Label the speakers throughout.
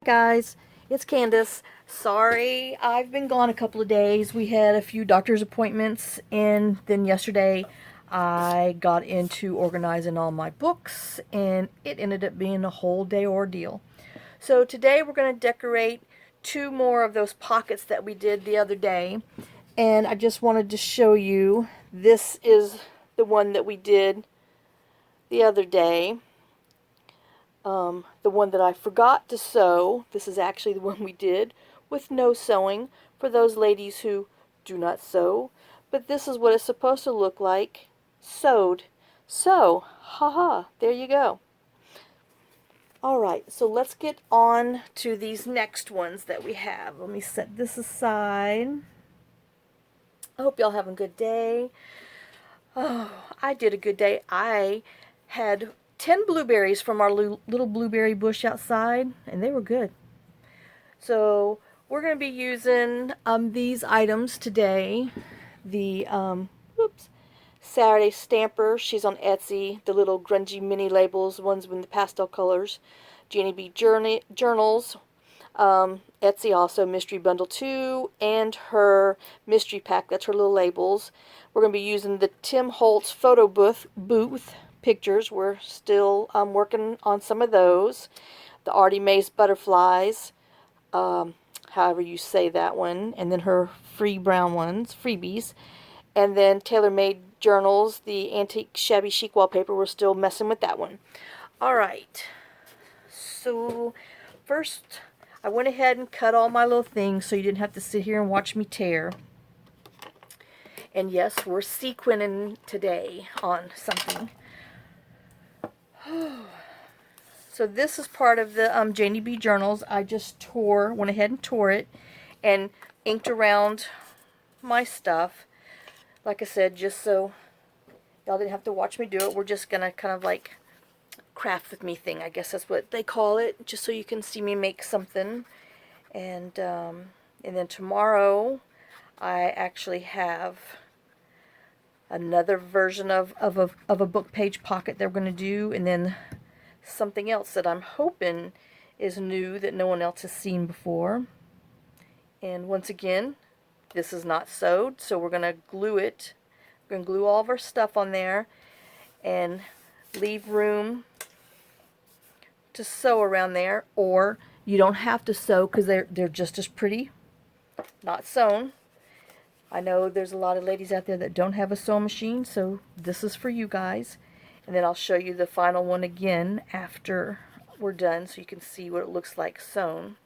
Speaker 1: Guys, it's Candace. Sorry, I've been gone a couple of days. We had a few doctor's appointments, and then yesterday I got into organizing all my books, and it ended up being a whole day ordeal. So today we're going to decorate two more of those pockets that we did the other day, and I just wanted to show you. This is the one that we did the other day. The one that I forgot to sew. This is actually the one we did with no sewing for those ladies who do not sew. But this is what it's supposed to look like sewed. So, haha, there you go. Alright, so let's get on to these next ones that we have. Let me set this aside. I hope y'all having a good day. Oh, I did a good day. I had 10 blueberries from our little blueberry bush outside, and they were good. So we're going to be using these items today. The Saturday Stamper, she's on Etsy. The little grungy mini labels, ones with the pastel colors. Jeannie B Journals. Etsy also Mystery Bundle 2 and her mystery pack. That's her little labels. We're going to be using the Tim Holtz photo booth pictures. We're still working on some of those. The Artie Mays butterflies, however you say that one, and then her free brown ones, freebies, and then Tailor Made Journals, the antique shabby chic wallpaper. We're still messing with that one. All right. So first, I went ahead and cut all my little things so you didn't have to sit here and watch me tear. And yes, we're sequining today on something. So this is part of the Janie B Journals. I just went ahead and tore it and inked around my stuff. Like I said, just so y'all didn't have to watch me do it. We're just going to kind of like craft with me thing. I guess that's what they call it. Just so you can see me make something. And then tomorrow I actually have another version of a book page pocket that we're going to do, and then something else that I'm hoping is new that no one else has seen before. And once again, this is not sewed, so we're going to glue it. We're going to glue all of our stuff on there and leave room to sew around there, or you don't have to sew because they're just as pretty not sewn. I know there's a lot of ladies out there that don't have a sewing machine, so this is for you guys. And then I'll show you the final one again after we're done so you can see what it looks like sewn.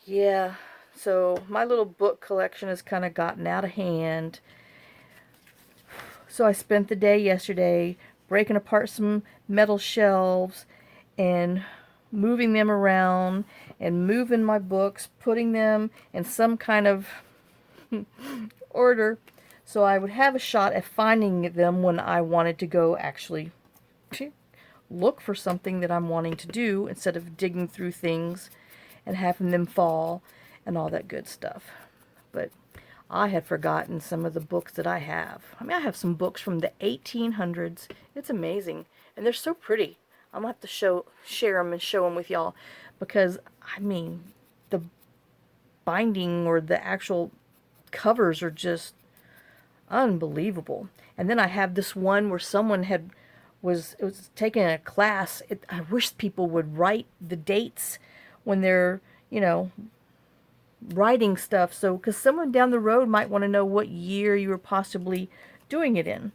Speaker 1: Yeah, so my little book collection has kind of gotten out of hand. So I spent the day yesterday breaking apart some metal shelves and moving them around and moving my books, putting them in some kind of order so I would have a shot at finding them when I wanted to go actually look for something that I'm wanting to do instead of digging through things and having them fall and all that good stuff. But I had forgotten some of the books that I have. I mean, I have some books from the 1800s. It's amazing. And they're so pretty. I'm going to have to share them and show them with y'all because, I mean, the binding or the actual covers are just unbelievable. And then I have this one where someone was taking a class. I wish people would write the dates when they're, writing stuff, so because someone down the road might want to know what year you were possibly doing it in.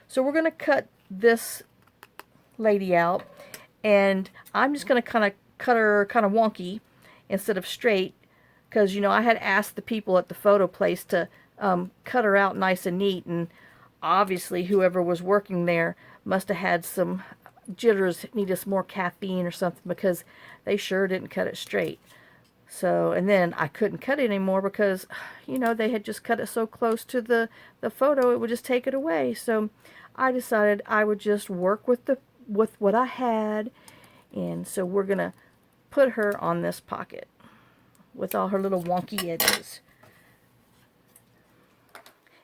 Speaker 1: So we're going to cut this lady out, and I'm just going to kind of cut her kind of wonky instead of straight, because I had asked the people at the photo place to cut her out nice and neat, and obviously whoever was working there must have had some jitters, needed some more caffeine or something, because they sure didn't cut it straight. So, and then I couldn't cut it anymore because, they had just cut it so close to the photo, it would just take it away. So I decided I would just work with what I had. And so we're going to put her on this pocket with all her little wonky edges.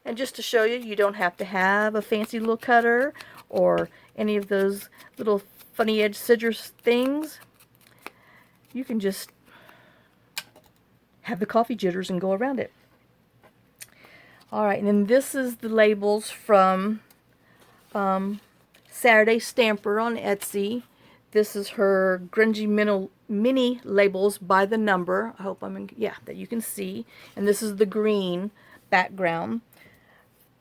Speaker 1: And just to show you, you don't have to have a fancy little cutter or any of those little funny edge scissors things. you can just have the coffee jitters and go around it. Alright, and then this is the labels from Saturday Stamper on Etsy. This is her grungy mini labels by the number. I hope that you can see. And this is the green background.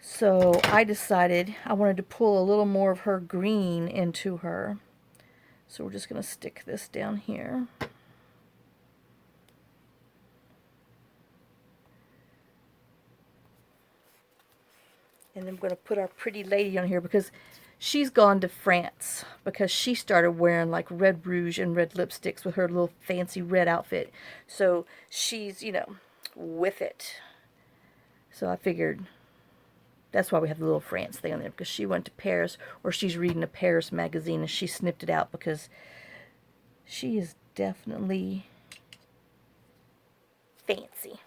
Speaker 1: So I decided I wanted to pull a little more of her green into her. So we're just going to stick this down here. And then we're going to put our pretty lady on here because she's gone to France because she started wearing like red rouge and red lipsticks with her little fancy red outfit. So she's, you know, with it. So I figured that's why we have the little France thing on there, because she went to Paris, or she's reading a Paris magazine and she snipped it out because she is definitely fancy.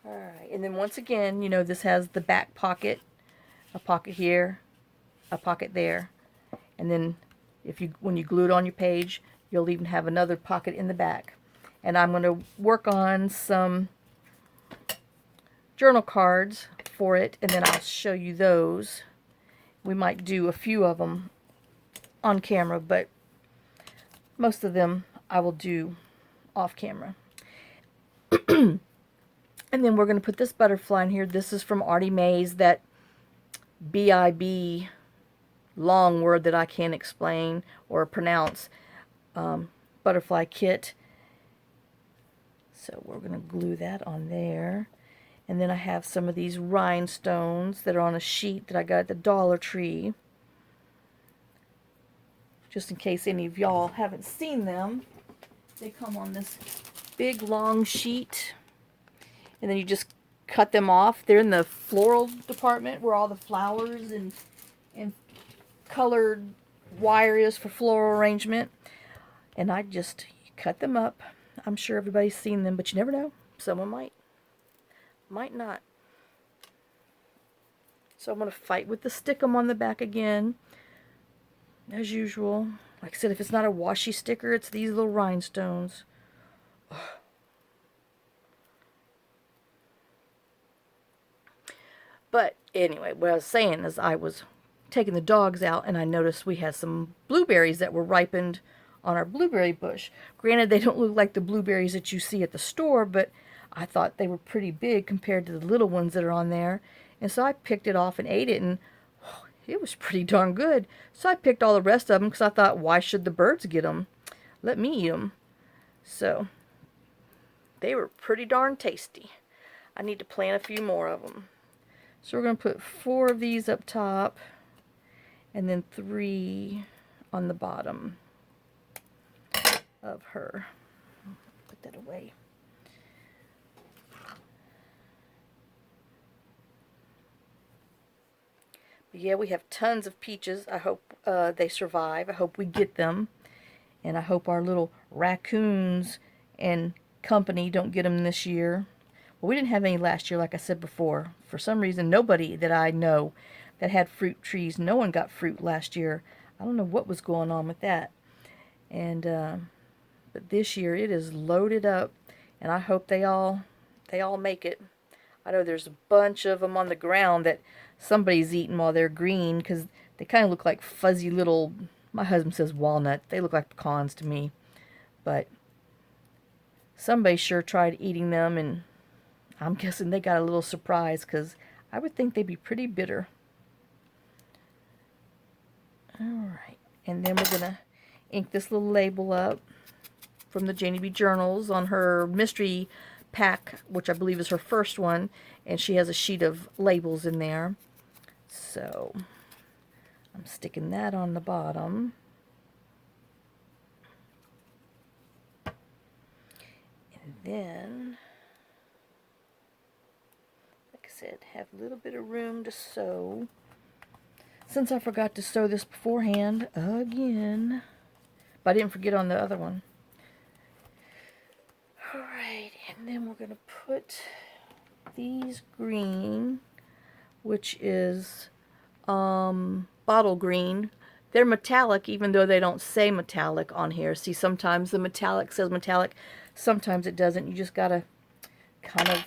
Speaker 1: Alright, and then once again, you know, this has the back pocket, a pocket here, a pocket there, and then when you glue it on your page, you'll even have another pocket in the back. And I'm going to work on some journal cards for it, and then I'll show you those. We might do a few of them on camera, but most of them I will do off camera. And then we're going to put this butterfly in here. This is from Artie Mays, that B-I-B long word that I can't explain or pronounce, butterfly kit. So we're going to glue that on there. And then I have some of these rhinestones that are on a sheet that I got at the Dollar Tree. Just in case any of y'all haven't seen them. They come on this big long sheet. And then you just cut them off. They're in the floral department where all the flowers and colored wire is for floral arrangement. And I just cut them up. I'm sure everybody's seen them, but you never know. Someone might not. So I'm going to fight with the stickum on the back again, as usual. Like I said, if it's not a washi sticker, it's these little rhinestones. Ugh. But anyway, what I was saying is I was taking the dogs out and I noticed we had some blueberries that were ripened on our blueberry bush. Granted, they don't look like the blueberries that you see at the store, but I thought they were pretty big compared to the little ones that are on there. And so I picked it off and ate it, and it was pretty darn good. So I picked all the rest of them because I thought, why should the birds get them? Let me eat them. So they were pretty darn tasty. I need to plant a few more of them. So we're going to put 4 of these up top and then 3 on the bottom of her. Put that away. But yeah, we have tons of peaches. I hope they survive. I hope we get them. And I hope our little raccoons and company don't get them this year. Well, we didn't have any last year, like I said before. For some reason, nobody that I know that had fruit trees, no one got fruit last year. I don't know what was going on with that. And but this year it is loaded up, and I hope they all make it. I know there's a bunch of them on the ground that somebody's eating while they're green, because they kind of look like fuzzy little, my husband says walnut. They look like pecans to me. But somebody sure tried eating them, and I'm guessing they got a little surprise, because I would think they'd be pretty bitter. Alright, and then we're going to ink this little label up from the Janie B Journals on her mystery pack, which I believe is her first one, and she has a sheet of labels in there. So I'm sticking that on the bottom. And then, like I said, have a little bit of room to sew. Since I forgot to sew this beforehand again, but I didn't forget on the other one. Alright, and then we're going to put these green, which is bottle green they're metallic even though they don't say metallic on here. See, sometimes the metallic says metallic, sometimes it doesn't. You just gotta kind of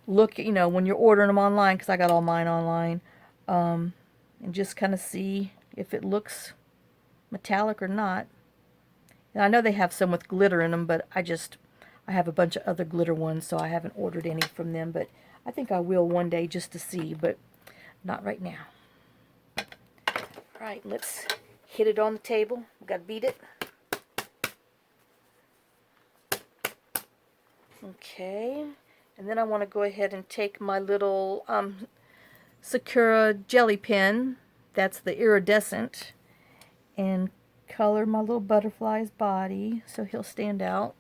Speaker 1: look, you know, when you're ordering them online, because I got all mine online, and just kind of see if it looks metallic or not. And I know they have some with glitter in them, but I have a bunch of other glitter ones, so I haven't ordered any from them, but I think I will one day just to see, but not right now. Alright, let's hit it on the table. We've got to beat it. Okay, and then I want to go ahead and take my little Sakura jelly pen, that's the iridescent, and color my little butterfly's body so he'll stand out.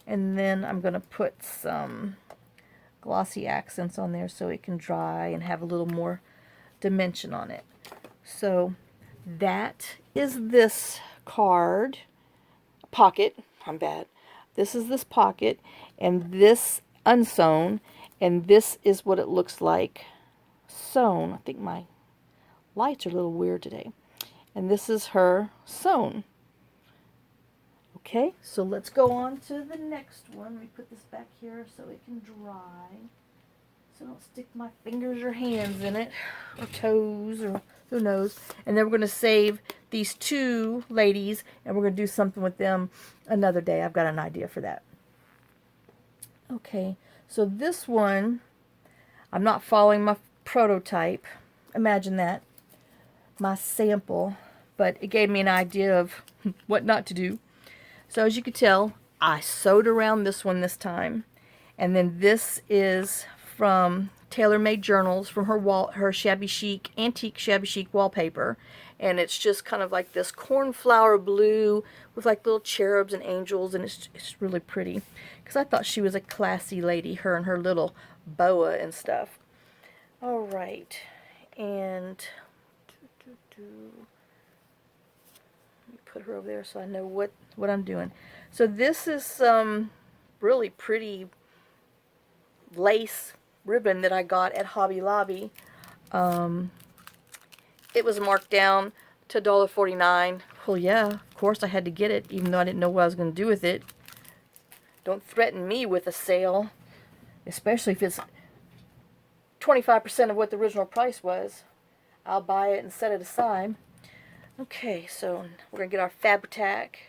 Speaker 1: And then I'm going to put some glossy accents on there so it can dry and have a little more dimension on it. So that is this card pocket. I'm bad. This is this pocket, and this unsewn, and this is what it looks like sewn. I think my lights are a little weird today. And this is her sewn. Okay, so let's go on to the next one. Let me put this back here so it can dry, so I don't stick my fingers or hands in it, or toes, or who knows. And then we're going to save these two ladies, and we're going to do something with them another day. I've got an idea for that. Okay, so this one, I'm not following my prototype. Imagine that. My sample, but it gave me an idea of what not to do. So as you can tell, I sewed around this one this time, and then this is from Tailor Made Journals, from her shabby chic, antique shabby chic wallpaper, and it's just kind of like this cornflower blue with like little cherubs and angels, and it's really pretty because I thought she was a classy lady, her and her little boa and stuff. All right, and put her over there so I know what I'm doing. So this is some really pretty lace ribbon that I got at Hobby Lobby. It was marked down to $1.49. Well, yeah, of course I had to get it, even though I didn't know what I was going to do with it. Don't threaten me with a sale, especially if it's 25% of what the original price was. I'll buy it and set it aside. Okay, so we're going to get our Fabri-Tac,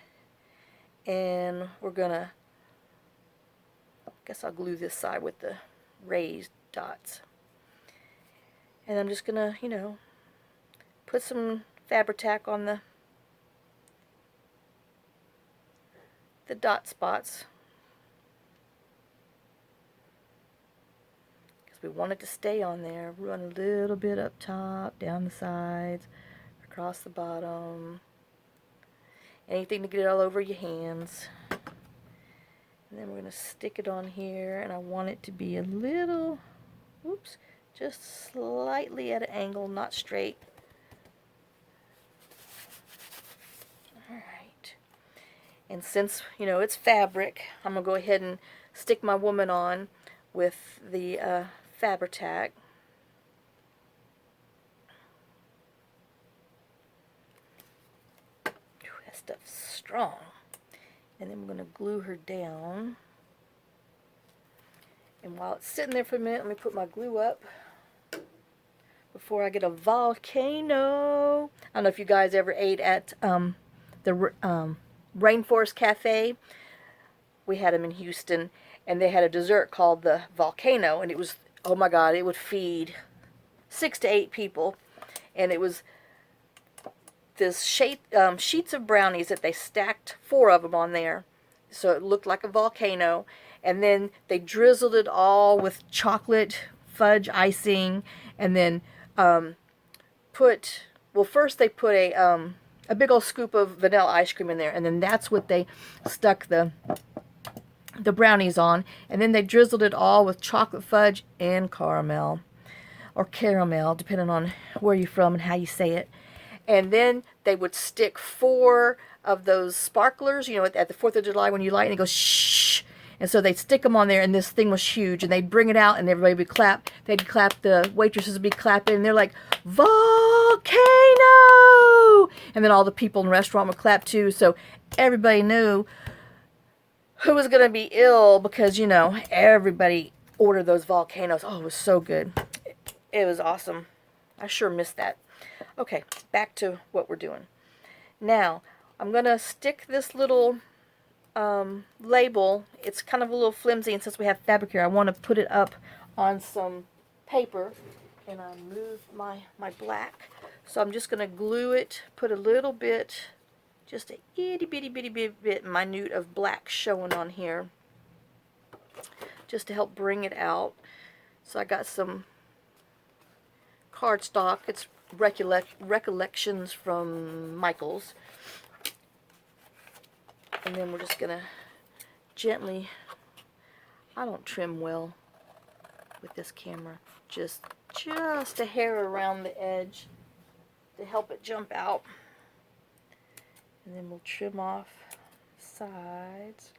Speaker 1: and we're going to, I guess I'll glue this side with the raised dots. And I'm just going to, you know, put some Fabri-Tac on the dot spots, because we want it to stay on there. Run a little bit up top, down the sides, across the bottom, anything to get it all over your hands. And then we're going to stick it on here, and I want it to be a little, oops, just slightly at an angle, not straight. Alright, and since, you know, it's fabric, I'm going to go ahead and stick my woman on with the Fabri-Tac. That stuff's strong. And then we're going to glue her down. And while it's sitting there for a minute, let me put my glue up before I get a volcano. I don't know if you guys ever ate at the Rainforest Cafe. We had them in Houston, and they had a dessert called the volcano, and it was, oh my God, it would feed 6 to 8 people, and it was this sheets of brownies that they stacked 4 of them on there, so it looked like a volcano, and then they drizzled it all with chocolate fudge icing, and then first they put a big old scoop of vanilla ice cream in there, and then that's what they stuck the brownies on, and then they drizzled it all with chocolate fudge and caramel, or caramel, depending on where you're from and how you say it. And then they would stick 4 of those sparklers, you know, at the 4th of July when you light, and it goes shh, And so they'd stick them on there, and this thing was huge. And they'd bring it out, and everybody would clap. They'd clap. The waitresses would be clapping, and they're like, volcano! And then all the people in the restaurant would clap too. So everybody knew who was going to be ill because, you know, everybody ordered those volcanoes. Oh, it was so good. It was awesome. I sure missed that. Okay, back to what we're doing. Now, I'm going to stick this little label. It's kind of a little flimsy, and since we have fabric here, I want to put it up on some paper. And I moved my black. So I'm just going to glue it, put a little bit, just a itty bitty bit minute of black showing on here, just to help bring it out. So I got some cardstock. It's Recollections from Michaels. And then we're just going to gently, I don't trim well with this camera, just a hair around the edge to help it jump out. And then we'll trim off sides.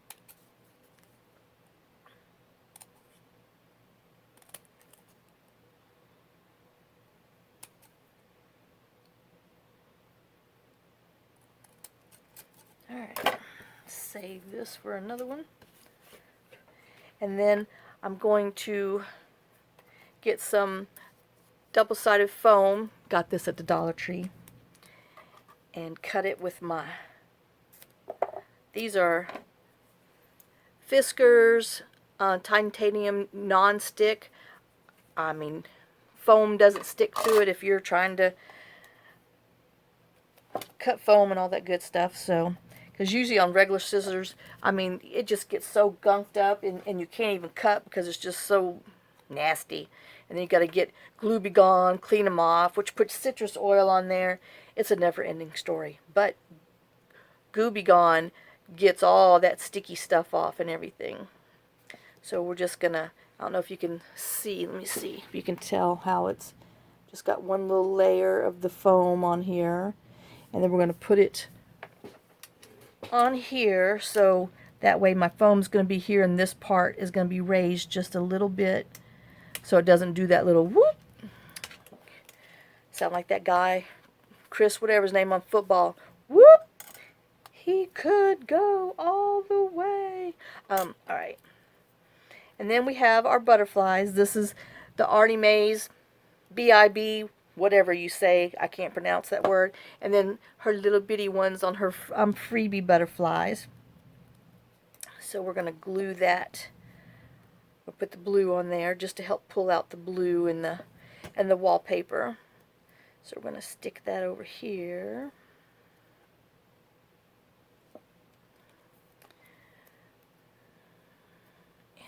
Speaker 1: Alright, save this for another one. And then I'm going to get some double-sided foam, got this at the Dollar Tree, and cut it with these are Fiskars titanium non-stick. I mean, foam doesn't stick to it if you're trying to cut foam and all that good stuff. So, because usually on regular scissors, I mean, it just gets so gunked up and you can't even cut because it's just so nasty. And then you got to get Glue Be Gone, clean them off, which puts citrus oil on there. It's a never-ending story. But Glue Be Gone gets all that sticky stuff off and everything. So we're just going to, I don't know if you can see, let me see if you can tell how it's just got one little layer of the foam on here. And then we're going to put it on here, so that way my foam's going to be here and this part is going to be raised just a little bit so it doesn't do that little whoop. Sound like that guy, Chris, whatever his name on football. Whoop! He could go all the way. Alright. And then we have our butterflies. This is the Artie Mays B.I.B., whatever you say. I can't pronounce that word. And then her little bitty ones on her freebie butterflies. So we're going to glue that. We'll put the blue on there just to help pull out the blue and the wallpaper. So we're going to stick that over here.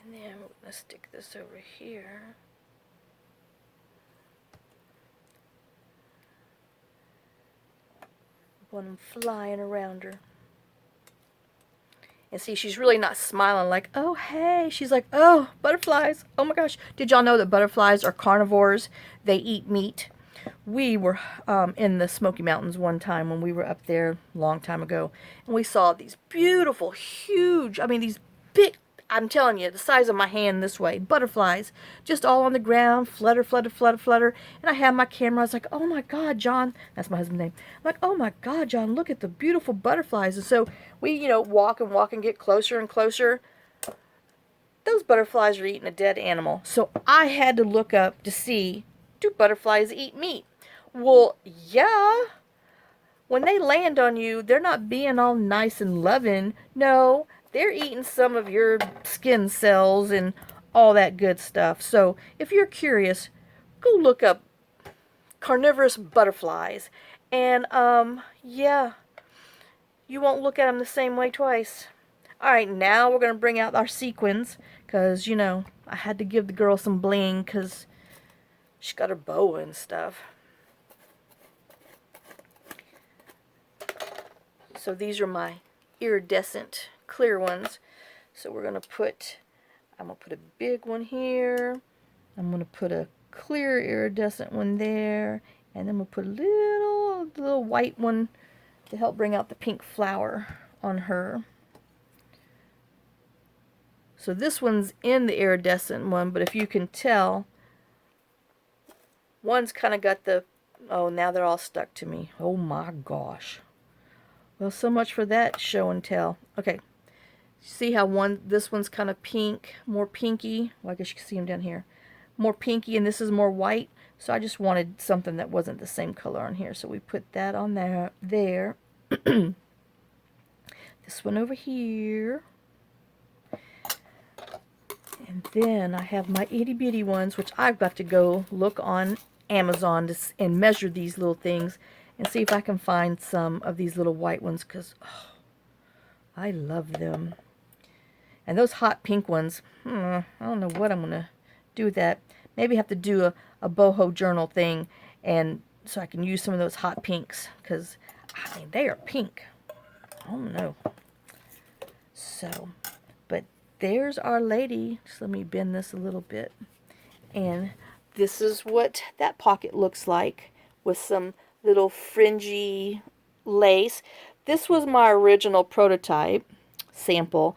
Speaker 1: And then we're going to stick this over here. Want them flying around her. And see, she's really not smiling like, oh, hey. She's like, oh, butterflies. Oh, my gosh. Did y'all know that butterflies are carnivores? They eat meat. We were in the Smoky Mountains one time when we were up there a long time ago. And we saw these beautiful, huge, I mean, these big, I'm telling you, the size of my hand this way, butterflies, just all on the ground, flutter, flutter, flutter, flutter. And I had my camera. I was like, oh, my God, John. That's my husband's name. I'm like, oh, my God, John, look at the beautiful butterflies. And so we, you know, walk and get closer and closer. Those butterflies are eating a dead animal. So I had to look up to see, do butterflies eat meat? Well, yeah. When they land on you, they're not being all nice and loving. No, they're eating some of your skin cells and all that good stuff. So if you're curious, go look up carnivorous butterflies. And, yeah, you won't look at them the same way twice. Alright, now we're going to bring out our sequins. Because, you know, I had to give the girl some bling because she got her boa and stuff. So these are my iridescent clear ones. So we're going to put, I'm going to put a big one here. I'm going to put a clear iridescent one there. And then we'll put a little white one to help bring out the pink flower on her. So this one's in the iridescent one, but if you can tell, one's kind of got the, oh, now they're all stuck to me. Oh my gosh. Well, so much for that show and tell. Okay. See how this one's kind of pink, more pinky. Well, I guess you can see them down here. More pinky, and this is more white. So I just wanted something that wasn't the same color on here. So we put that on there. This one over here. And then I have my itty bitty ones, which I've got to go look on Amazon and measure these little things and see if I can find some of these little white ones, because I love them. And those hot pink ones, I don't know what I'm going to do with that. Maybe have to do a boho journal thing, and so I can use some of those hot pinks, because I mean, they are pink. I don't know. So, but there's Our Lady. Just let me bend this a little bit. And this is what that pocket looks like, with some little fringy lace. This was my original prototype sample.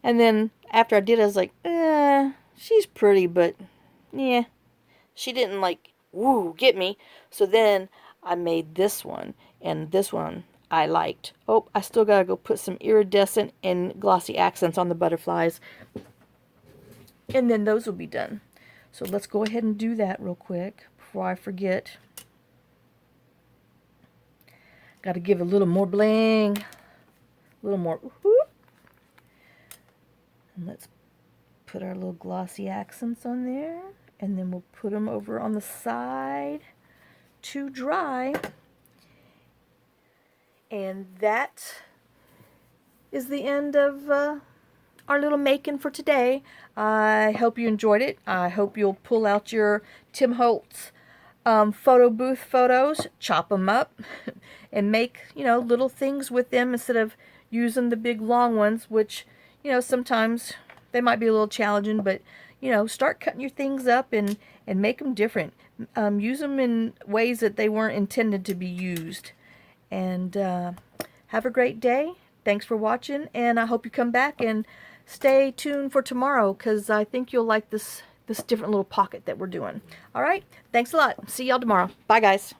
Speaker 1: And then after I did it, I was like, she's pretty, but yeah, she didn't like, woo, get me. So then I made this one, and this one I liked. Oh, I still gotta go put some iridescent and glossy accents on the butterflies. And then those will be done. So let's go ahead and do that real quick before I forget. Got to give a little more bling. A little more. Whoop. And let's put our little glossy accents on there. And then we'll put them over on the side to dry. And that is the end of our little making for today. I hope you enjoyed it. I hope you'll pull out your Tim Holtz photo booth photos, chop them up, and make, little things with them instead of using the big long ones, which, sometimes they might be a little challenging, but, start cutting your things up and make them different. Use them in ways that they weren't intended to be used. And have a great day. Thanks for watching, and I hope you come back and stay tuned for tomorrow, because I think you'll like this different little pocket that we're doing. All right, thanks a lot. See y'all tomorrow. Bye, guys.